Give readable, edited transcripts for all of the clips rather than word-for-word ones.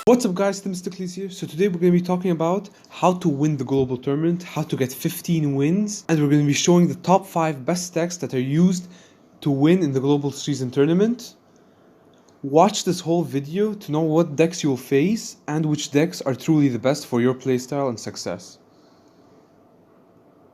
What's up guys, Themistocles here. So today we're going to be talking about how to win the global tournament, how to get 15 wins, and we're going to be showing the top 5 best decks that are used to win in the global season tournament. Watch this whole video to know what decks you'll face and which decks are truly the best for your playstyle and success.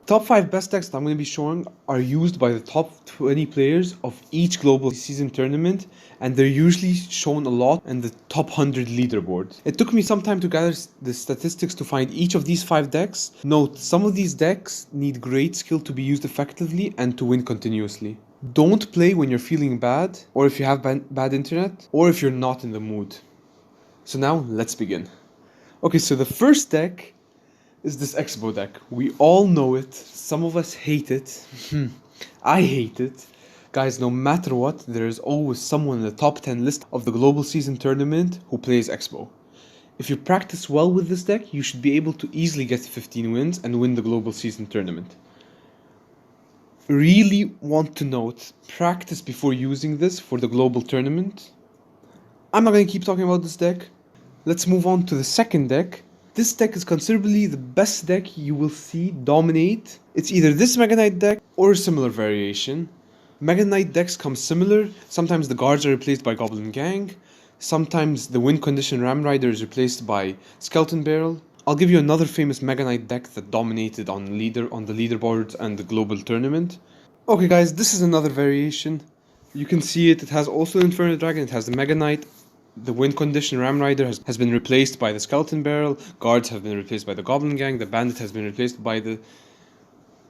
Top 5 best decks that I'm going to be showing are used by the top 20 players of each global season tournament, and they're usually shown a lot in the top 100 leaderboard. It took me some time to gather the statistics to find each of these 5 decks. Note, some of these decks need great skill to be used effectively and to win continuously. Don't play when you're feeling bad, or if you have bad internet, or if you're not in the mood. So now, let's begin. Okay, so the first deck is this Expo deck. We all know it. Some of us hate it. I hate it. Guys, no matter what, there is always someone in the top 10 list of the global season tournament who plays Expo. If you practice well with this deck, you should be able to easily get 15 wins and win the global season tournament. Really want to note, practice before using this for the global tournament. I'm not going to keep talking about this deck. Let's move on to the second deck. This deck is considerably the best deck you will see dominate. It's either this Mega Knight deck or a similar variation. Mega Knight decks come similar. Sometimes the guards are replaced by Goblin Gang. Sometimes the win condition Ram Rider is replaced by Skeleton Barrel. I'll give you another famous Mega Knight deck that dominated on the leaderboards and the global tournament. Okay guys, this is another variation. You can see it. It has also Inferno Dragon. It has the Mega Knight. The win condition Ram Rider has been replaced by the Skeleton Barrel, guards have been replaced by the Goblin Gang, the Bandit has been replaced by the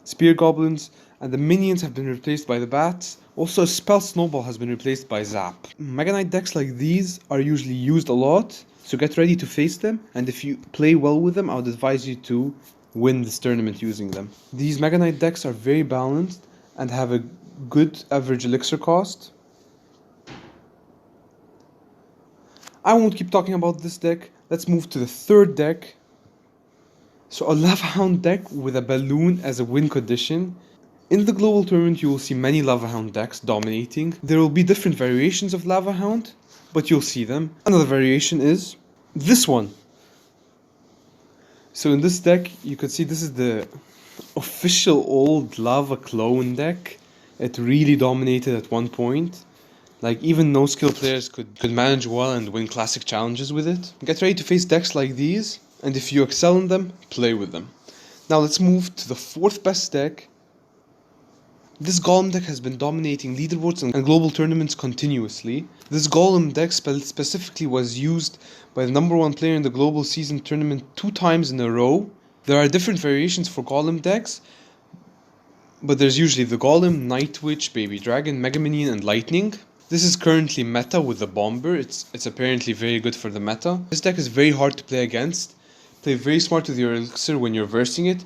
Spear Goblins, and the minions have been replaced by the Bats. Also, Spell Snowball has been replaced by Zap. Mega Knight decks like these are usually used a lot, so get ready to face them, and if you play well with them, I would advise you to win this tournament using them. These Mega Knight decks are very balanced and have a good average elixir cost. I won't keep talking about this deck. Let's move to the third deck. So a Lava Hound deck with a balloon as a win condition. In the global tournament you will see many Lava Hound decks dominating. There will be different variations of Lava Hound, but you'll see them. Another variation is this one. So in this deck you can see this is the official old Lava Clone deck. It really dominated at one point. Like, even no-skill players could manage well and win classic challenges with it. Get ready to face decks like these, and if you excel in them, play with them. Now let's move to the fourth best deck. This Golem deck has been dominating leaderboards and global tournaments continuously. This Golem deck specifically was used by the #1 player in the global season tournament 2 times in a row. There are different variations for Golem decks, but there's usually the Golem, Night Witch, Baby Dragon, Mega Minion, and Lightning. This is currently meta with the Bomber. It's apparently very good for the meta. This deck is very hard to play against. Play very smart with your elixir when you're versing it.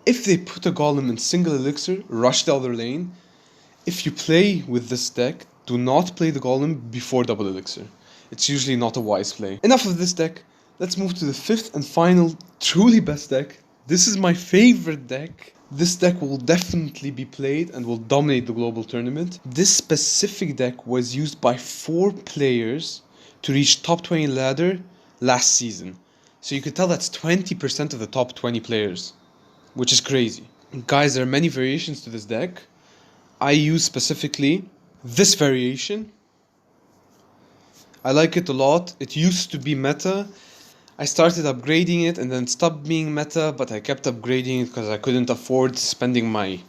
If they put a Golem in single elixir, rush the other lane. If you play with this deck, do not play the Golem before double elixir. It's usually not a wise play. Enough of this deck. Let's move to the fifth and final, truly best deck. This is my favorite deck. This deck will definitely be played and will dominate the global tournament. This specific deck was used by 4 players to reach top 20 ladder last season. So you could tell that's 20% of the top 20 players, which is crazy. Guys, there are many variations to this deck. I use specifically this variation. I like it a lot. It used to be meta. I started upgrading it and then stopped being meta, but I kept upgrading it because I couldn't afford spending my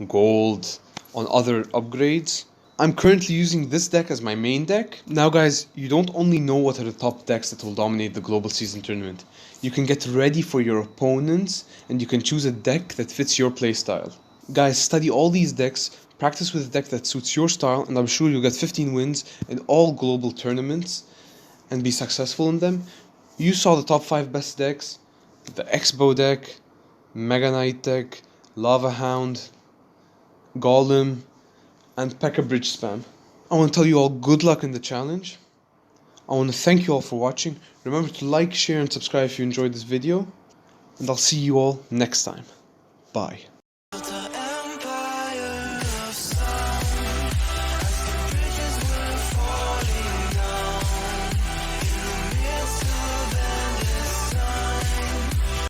gold on other upgrades. I'm currently using this deck as my main deck. Now guys, you don't only know what are the top decks that will dominate the global season tournament. You can get ready for your opponents and you can choose a deck that fits your playstyle. Guys, study all these decks, practice with a deck that suits your style, and I'm sure you'll get 15 wins in all global tournaments and be successful in them. You saw the top 5 best decks: the Expo deck, Mega Knight deck, Lava Hound, Golem, and P.E.K.K.A. Bridge Spam. I want to tell you all good luck in the challenge. I want to thank you all for watching. Remember to like, share, and subscribe if you enjoyed this video. And I'll see you all next time. Bye.